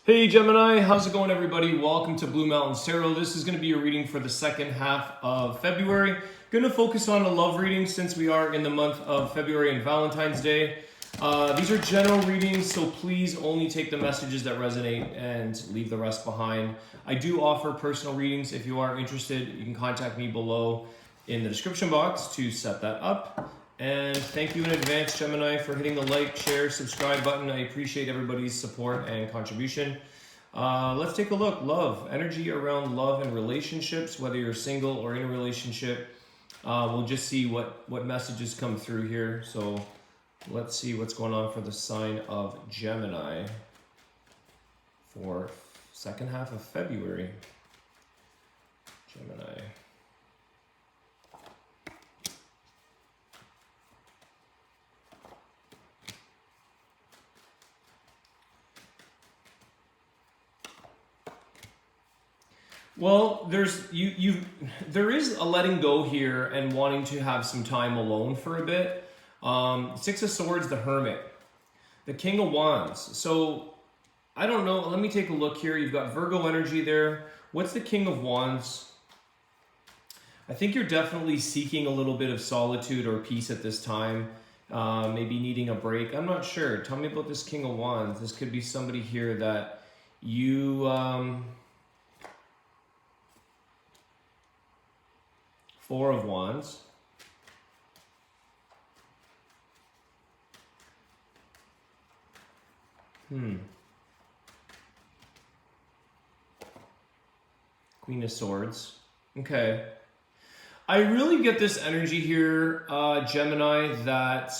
Hey Gemini, how's it going everybody? Welcome to Blue Mountains Tarot. This is going to be a reading for the second half of February. Going to focus on a love reading since we are in the month of February and Valentine's Day. These are general readings, so please only take the messages that resonate and leave the rest behind. I do offer personal readings. If you are interested, you can contact me below in the description box to set that up. And thank you in advance, Gemini, for hitting the like, share, subscribe button. I appreciate everybody's support and contribution. Let's take a look. Love, energy around love and relationships, whether you're single or in a relationship. We'll just see what messages come through here. So let's see what's going on for the sign of Gemini for second half of February. Gemini. Well, there is a letting go here and wanting to have some time alone for a bit. Six of Swords, the Hermit, the King of Wands. So I don't know. Let me take a look here. You've got Virgo energy there. What's the King of Wands? I think you're definitely seeking a little bit of solitude or peace at this time. Maybe needing a break. I'm not sure. Tell me about this King of Wands. This could be somebody here that you... Four of Wands. Queen of Swords. Okay. I really get this energy here, Gemini, that,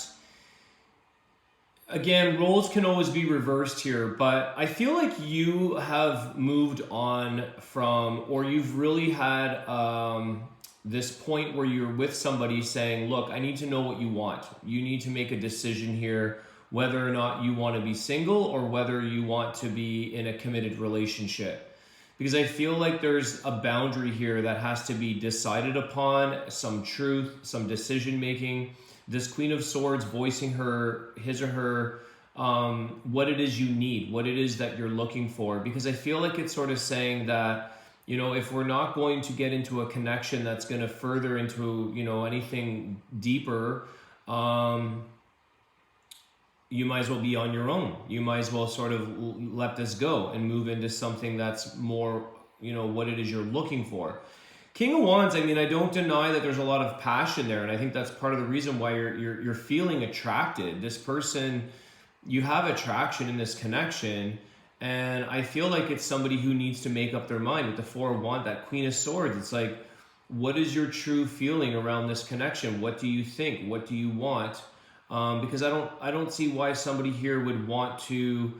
again, roles can always be reversed here, but I feel like you have moved on from, or you've really had... this point where you're with somebody saying, look, I need to know what you want. You need to make a decision here, whether or not you want to be single or whether you want to be in a committed relationship. Because I feel like there's a boundary here that has to be decided upon, some truth, some decision making. This Queen of Swords voicing his or her, what it is you need, what it is that you're looking for. Because I feel like it's sort of saying that, you know, if we're not going to get into a connection that's going to further into, you know, anything deeper, you might as well be on your own. You might as well sort of let this go and move into something that's more, you know, what it is you're looking for. King of Wands, I mean, I don't deny that there's a lot of passion there, and I think that's part of the reason why you're feeling attracted. This person, you have attraction in this connection. And I feel like it's somebody who needs to make up their mind. With the Four of Wands, that Queen of Swords, it's like, what is your true feeling around this connection? What do you think? What do you want? Because I don't see why somebody here would want to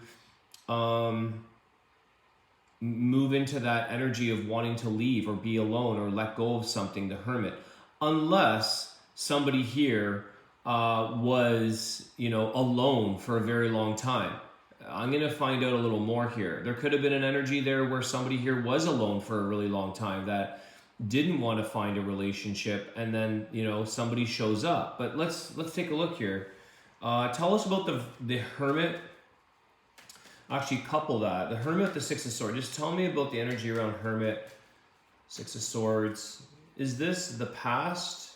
move into that energy of wanting to leave or be alone or let go of something, the Hermit, unless somebody here was, you know, alone for a very long time. I'm going to find out a little more here. There could have been an energy there where somebody here was alone for a really long time that didn't want to find a relationship, and then, you know, somebody shows up. But let's take a look here. Tell us about the Hermit. Actually, couple that. The Hermit with the Six of Swords. Just tell me about the energy around Hermit, Six of Swords. Is this the past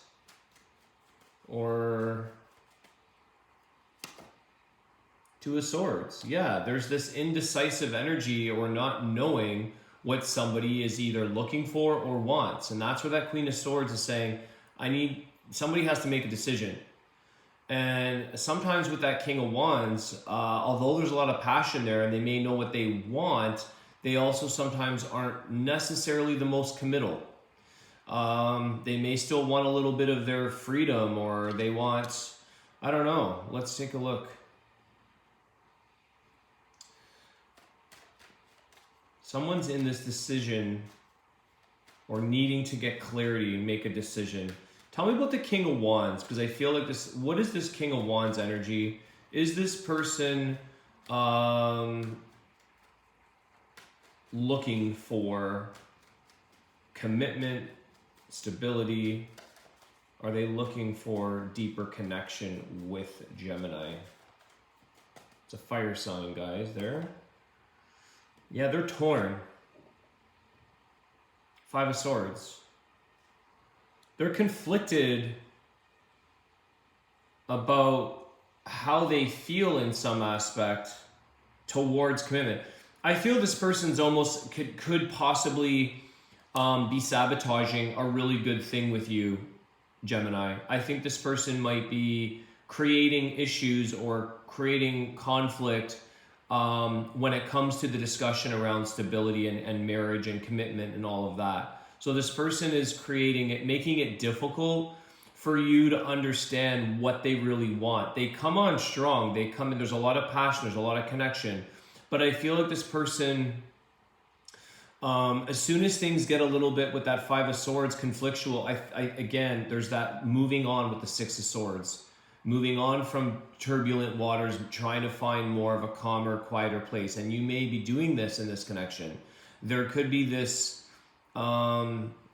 or... Two of Swords. Yeah, there's this indecisive energy or not knowing what somebody is either looking for or wants. And that's where that Queen of Swords is saying, somebody has to make a decision. And sometimes with that King of Wands, although there's a lot of passion there and they may know what they want, they also sometimes aren't necessarily the most committal. They may still want a little bit of their freedom, or they want, I don't know. Let's take a look. Someone's in this decision or needing to get clarity and make a decision. Tell me about the King of Wands, because I feel like this, what is this King of Wands energy? Is this person looking for commitment, stability? Are they looking for deeper connection with Gemini? It's a fire sign, guys, there. Yeah, they're torn. Five of Swords. They're conflicted about how they feel in some aspect towards commitment. I feel this person's almost could possibly be sabotaging a really good thing with you, Gemini. I think this person might be creating issues or creating conflict when it comes to the discussion around stability and marriage and commitment and all of that. So this person is creating it, making it difficult for you to understand what they really want. They come on strong. They come in, there's a lot of passion, there's a lot of connection. But I feel like this person, as soon as things get a little bit with that Five of Swords conflictual, again, there's that moving on with the Six of Swords. Moving on from turbulent waters, trying to find more of a calmer, quieter place. And you may be doing this in this connection. There could be this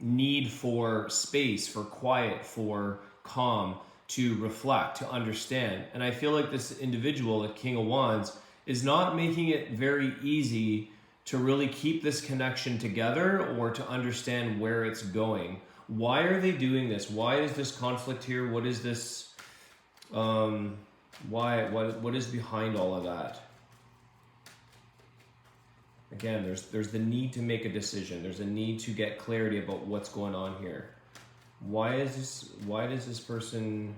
need for space, for quiet, for calm, to reflect, to understand. And I feel like this individual, the King of Wands, is not making it very easy to really keep this connection together or to understand where it's going. Why are they doing this? Why is this conflict here? What is this? What is behind all of that? Again, there's the need to make a decision. There's a need to get clarity about what's going on here. Why does this person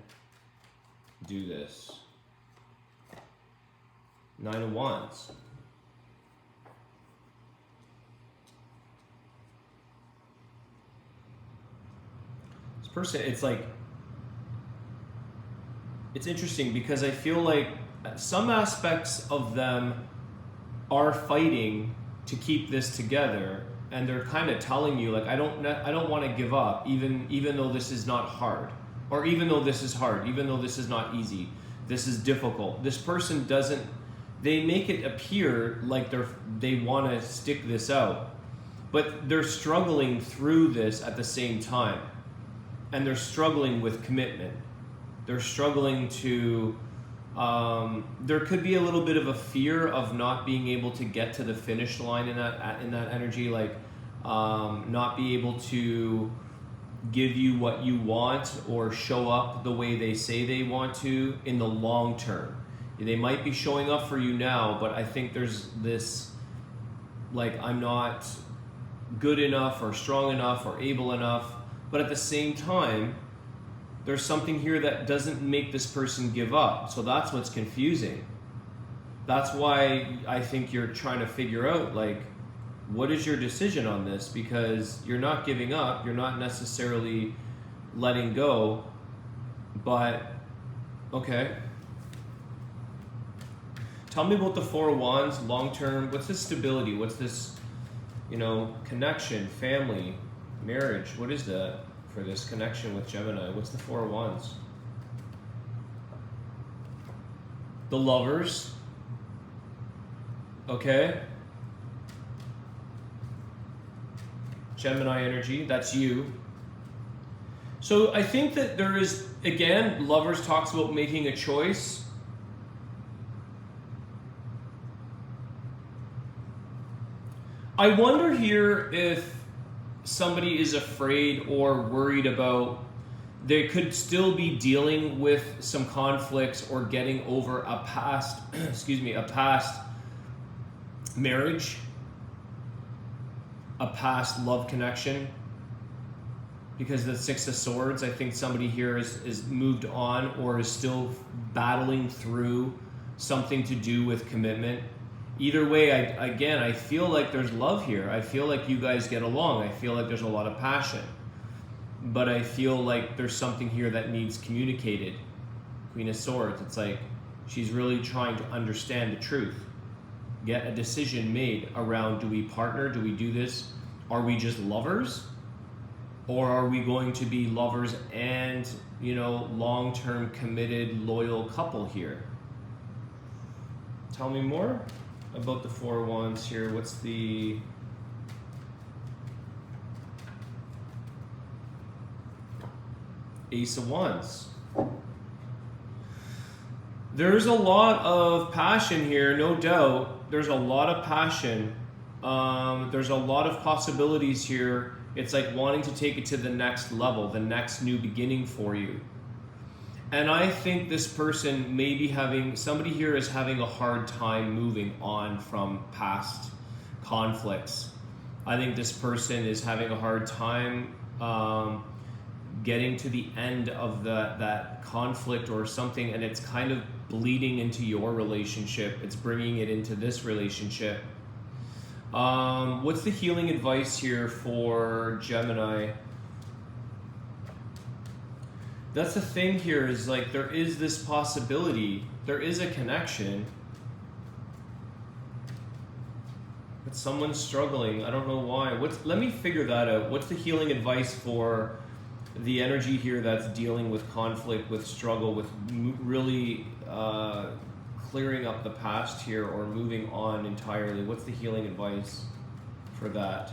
do this? Nine of Wands. This person, it's interesting because I feel like some aspects of them are fighting to keep this together, and they're kind of telling you, like, I don't want to give up, even though this is not hard, or even though this is hard, even though this is not easy, this is difficult. This person doesn't. They make it appear like they want to stick this out, but they're struggling through this at the same time, and they're struggling with commitment. They're struggling to. There could be a little bit of a fear of not being able to get to the finish line in that energy, like not be able to give you what you want or show up the way they say they want to in the long term. They might be showing up for you now, but I think there's this, like, I'm not good enough or strong enough or able enough, but at the same time, there's something here that doesn't make this person give up. So that's what's confusing. That's why I think you're trying to figure out, like, what is your decision on this? Because you're not giving up. You're not necessarily letting go. But, okay. Tell me about the Four of Wands, long-term. What's this stability? What's this, connection, family, marriage? What is that? For this connection with Gemini, what's the Four of Wands? The Lovers. Okay. Gemini energy, that's you. So I think that there is, again, Lovers talks about making a choice. I wonder here if somebody is afraid or worried about they could still be dealing with some conflicts or getting over a past marriage, a past love connection. Because the Six of Swords, I think somebody here is moved on or is still battling through something to do with commitment. Either way, I feel like there's love here. I feel like you guys get along. I feel like there's a lot of passion. But I feel like there's something here that needs communicated. Queen of Swords, it's like she's really trying to understand the truth. Get a decision made around, do we partner? Do we do this? Are we just lovers? Or are we going to be lovers and, long-term committed, loyal couple here? Tell me more about the Four of Wands here. What's the Ace of Wands? There's a lot of passion here, no doubt. There's a lot of passion. There's a lot of possibilities here. It's like wanting to take it to the next level, the next new beginning for you. And I think this person may be somebody here is having a hard time moving on from past conflicts. I think this person is having a hard time getting to the end of that conflict or something, and it's kind of bleeding into your relationship. It's bringing it into this relationship. What's the healing advice here for Gemini? That's the thing here, is like there is this possibility, there is a connection, but someone's struggling. I don't know why. Let me figure that out. What's the healing advice for the energy here that's dealing with conflict, with struggle, with really clearing up the past here or moving on entirely? What's the healing advice for that?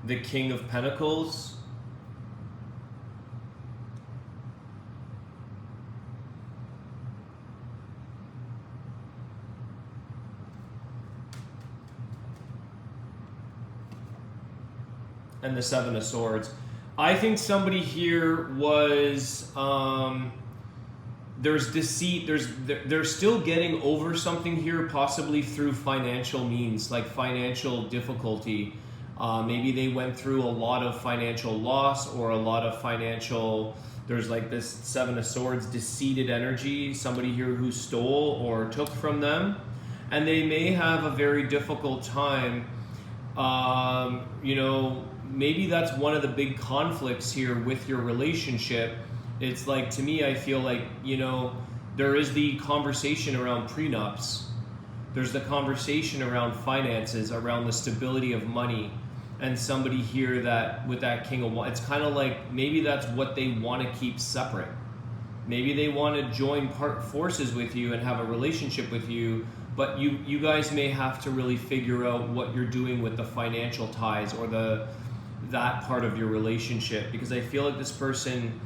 The King of Pentacles. And the Seven of Swords. I think somebody here was, there's deceit, they're still getting over something here, possibly through financial means, like financial difficulty. Maybe they went through a lot of financial loss or a lot of financial, there's like this Seven of Swords, deceited energy, somebody here who stole or took from them. And they may have a very difficult time, maybe that's one of the big conflicts here with your relationship. It's like, to me, I feel like, there is the conversation around prenups. There's the conversation around finances, around the stability of money. And somebody here that, with that King of Wands, it's kind of like, maybe that's what they want to keep separate. Maybe they want to join forces with you and have a relationship with you, but you guys may have to really figure out what you're doing with the financial ties or that part of your relationship, because I feel like this person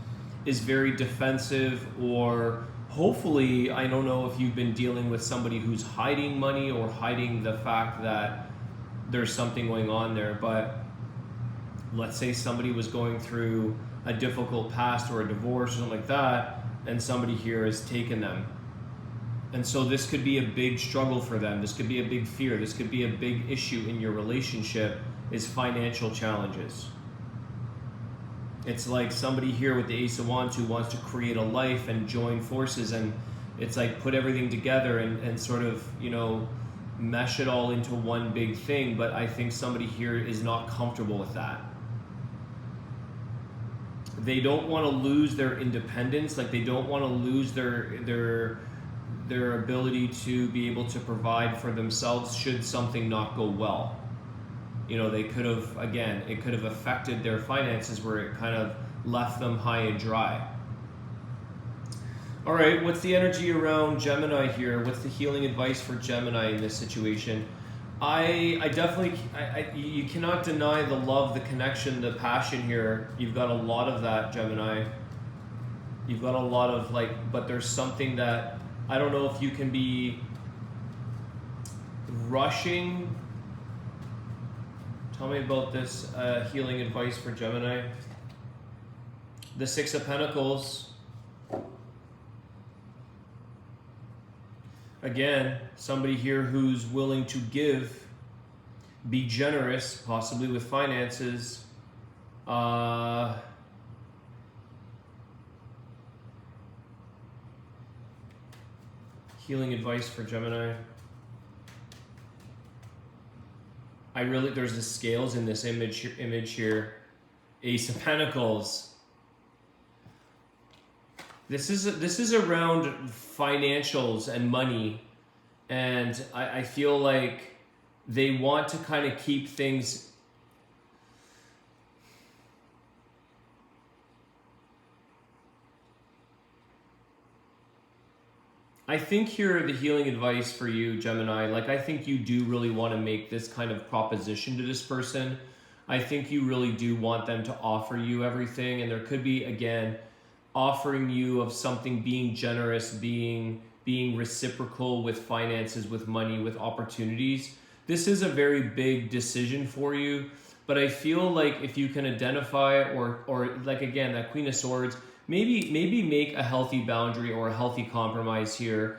is very defensive, or hopefully, I don't know if you've been dealing with somebody who's hiding money or hiding the fact that there's something going on there, but let's say somebody was going through a difficult past or a divorce or something like that, and somebody here has taken them. And so this could be a big struggle for them. This could be a big fear. This could be a big issue in your relationship, is financial challenges. It's like somebody here with the Ace of Wands who wants to create a life and join forces, and it's like put everything together and sort of, mesh it all into one big thing. But I think somebody here is not comfortable with that. They don't want to lose their independence. Like, they don't want to lose their ability to be able to provide for themselves should something not go well. They could have, again, it could have affected their finances where it kind of left them high and dry. All right, what's the energy around Gemini here? What's the healing advice for Gemini in this situation? I definitely, you cannot deny the love, the connection, the passion here. You've got a lot of that, Gemini. You've got a lot of but there's something that, I don't know if you can be rushing. Tell me about this healing advice for Gemini. The Six of Pentacles. Again, somebody here who's willing to give, be generous, possibly with finances. Healing advice for Gemini. There's the scales in this image here. Ace of Pentacles. This is around financials and money, and I feel like they want to kind of keep things. I think here the healing advice for you, Gemini, I think you do really want to make this kind of proposition to this person. I think you really do want them to offer you everything, and there could be, again, offering you of something, being generous, being being reciprocal with finances, with money, with opportunities. This is a very big decision for you, but I feel like if you can identify, or like again, that Queen of Swords, maybe make a healthy boundary or a healthy compromise here.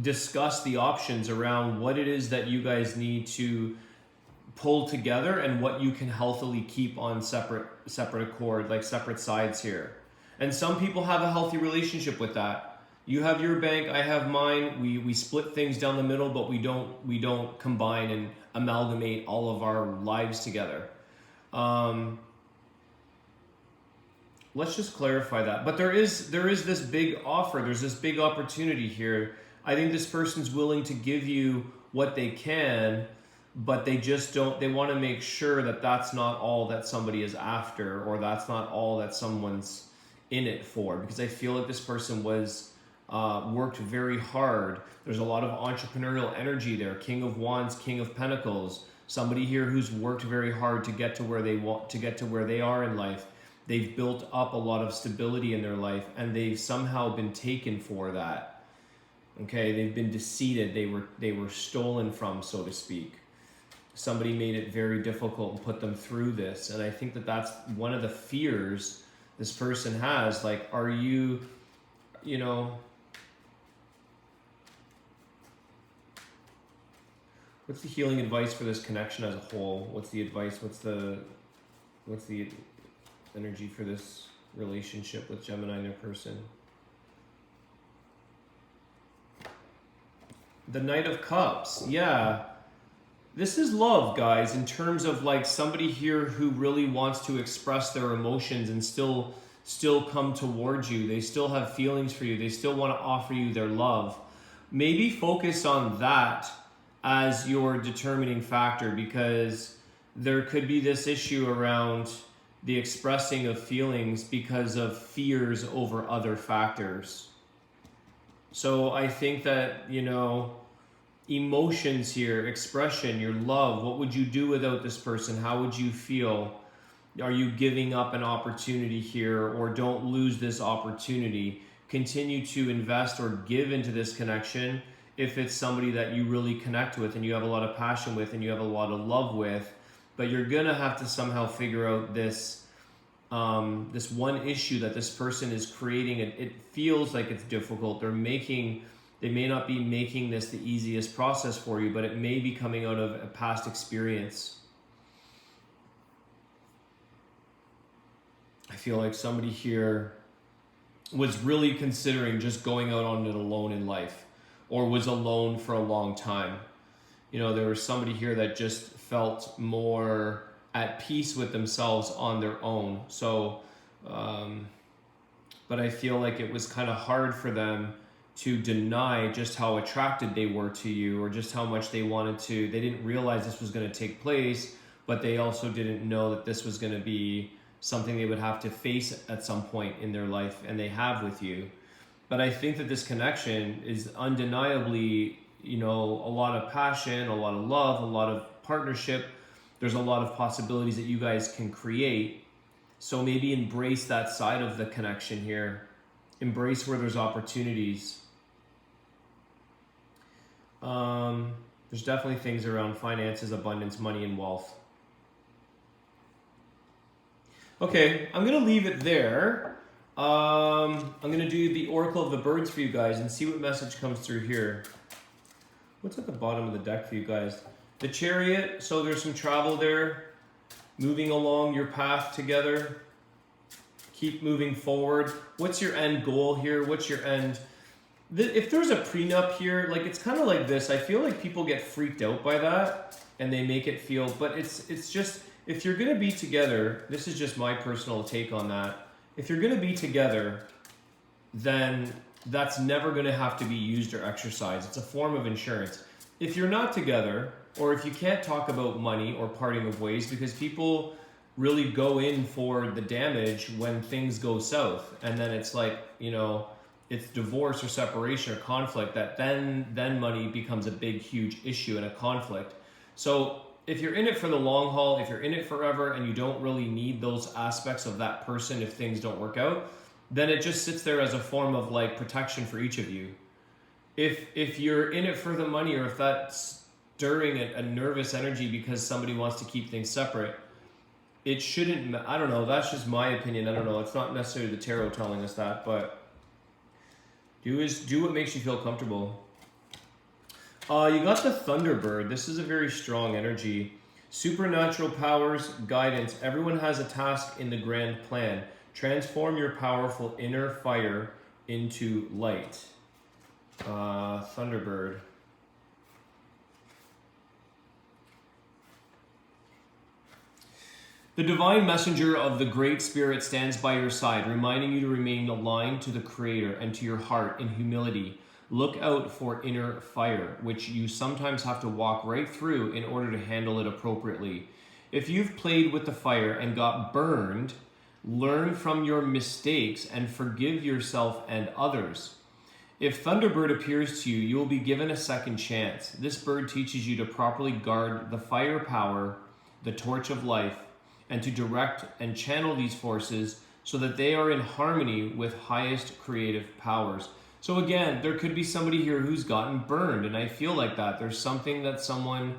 Discuss the options around what it is that you guys need to pull together and what you can healthily keep on separate accord, like separate sides here. And some people have a healthy relationship with that. You have your bank, I have mine. We split things down the middle, but we don't combine and amalgamate all of our lives together. Let's just clarify that. But there is this big offer. There's this big opportunity here. I think this person's willing to give you what they can, but they just don't, they want to make sure that that's not all that somebody is after, or that's not all that someone's in it for. Because I feel like this person was worked very hard. There's a lot of entrepreneurial energy there. King of Wands, King of Pentacles. Somebody here who's worked very hard to get to where they want to get to where they are in life. They've built up a lot of stability in their life, and they've somehow been taken for that. Okay, they've been deceived. They were stolen from, so to speak. Somebody made it very difficult and put them through this. And I think that that's one of the fears this person has. Like, are you, you know, what's the healing advice for this connection as a whole? What's the advice? What's the energy for this relationship with Gemini and their person? The Knight of Cups. Yeah. This is love, guys, in terms of like somebody here who really wants to express their emotions and still come towards you. They still have feelings for you. They still want to offer you their love. Maybe focus on that as your determining factor, because there could be this issue around the expressing of feelings because of fears over other factors. So I think that, you know, emotions here, expression, your love, what would you do without this person? How would you feel? Are you giving up an opportunity here, or don't lose this opportunity? Continue to invest or give into this connection if it's somebody that you really connect with and you have a lot of passion with and you have a lot of love with. But you're gonna have to somehow figure out this this one issue that this person is creating. It feels like it's difficult. They may not be making this the easiest process for you, but it may be coming out of a past experience. I feel like somebody here was really considering just going out on it alone in life, or was alone for a long time. You know, there was somebody here that just felt more at peace with themselves on their own. So, but I feel like it was kind of hard for them to deny just how attracted they were to you, or just how much they wanted to. They didn't realize this was going to take place, but they also didn't know that this was going to be something they would have to face at some point in their life, and they have with you. But I think that this connection is undeniably, you know, a lot of passion, a lot of love, a lot of partnership. There's a lot of possibilities that you guys can create. So maybe embrace that side of the connection here. Embrace where there's opportunities. There's definitely things around finances, abundance, money, and wealth. Okay, I'm going to leave it there. I'm going to do the Oracle of the Birds for you guys and see what message comes through here. What's at the bottom of the deck for you guys? The Chariot, so there's some travel there. Moving along your path together. Keep moving forward. What's your end goal here? What's your end? If there's a prenup here, like it's kind of like this. I feel like people get freaked out by that and they make it feel, but it's just, if you're going to be together, this is just my personal take on that. If you're going to be together, then that's never going to have to be used or exercised. It's a form of insurance. If you're not together, or if you can't talk about money or parting of ways, because people really go in for the damage when things go south, and then it's like, you know, it's divorce or separation or conflict, that then money becomes a big, huge issue and a conflict. So if you're in it for the long haul, if you're in it forever and you don't really need those aspects of that person if things don't work out, then it just sits there as a form of like protection for each of you. If you're in it for the money, or if that's stirring a nervous energy because somebody wants to keep things separate, it shouldn't, I don't know, that's just my opinion. I don't know, it's not necessarily the tarot telling us that, but do what makes you feel comfortable. You got the Thunderbird. This is a very strong energy. Supernatural powers, guidance. Everyone has a task in the grand plan. Transform your powerful inner fire into light. Thunderbird. The divine messenger of the Great Spirit stands by your side, reminding you to remain aligned to the Creator and to your heart in humility. Look out for inner fire, which you sometimes have to walk right through in order to handle it appropriately. If you've played with the fire and got burned, learn from your mistakes and forgive yourself and others. If Thunderbird appears to you, you will be given a second chance. This bird teaches you to properly guard the fire power, the torch of life, and to direct and channel these forces so that they are in harmony with highest creative powers. So again, there could be somebody here who's gotten burned, and I feel like that. There's something that someone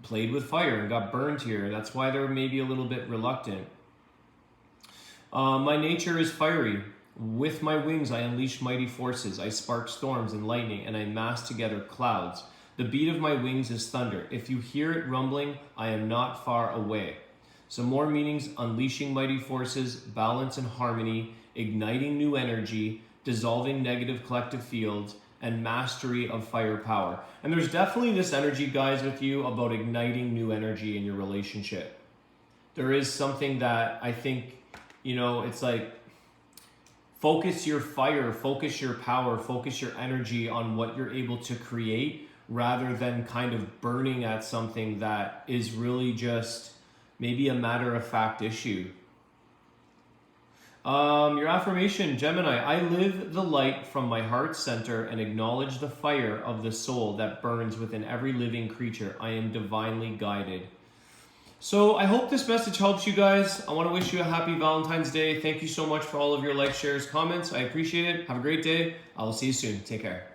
played with fire and got burned here. That's why they're maybe a little bit reluctant. My nature is fiery. With my wings, I unleash mighty forces. I spark storms and lightning, and I mass together clouds. The beat of my wings is thunder. If you hear it rumbling, I am not far away. Some more meanings: unleashing mighty forces, balance and harmony, igniting new energy, dissolving negative collective fields, and mastery of fire power. And there's definitely this energy, guys, with you about igniting new energy in your relationship. There is something that I think, you know, it's like, focus your fire, focus your power, focus your energy on what you're able to create, rather than kind of burning at something that is really just maybe a matter-of-fact issue. Your affirmation, Gemini: I live the light from my heart center and acknowledge the fire of the soul that burns within every living creature. I am divinely guided. So I hope this message helps you guys. I want to wish you a happy Valentine's Day. Thank you so much for all of your likes, shares, comments. I appreciate it. Have a great day. I will see you soon. Take care.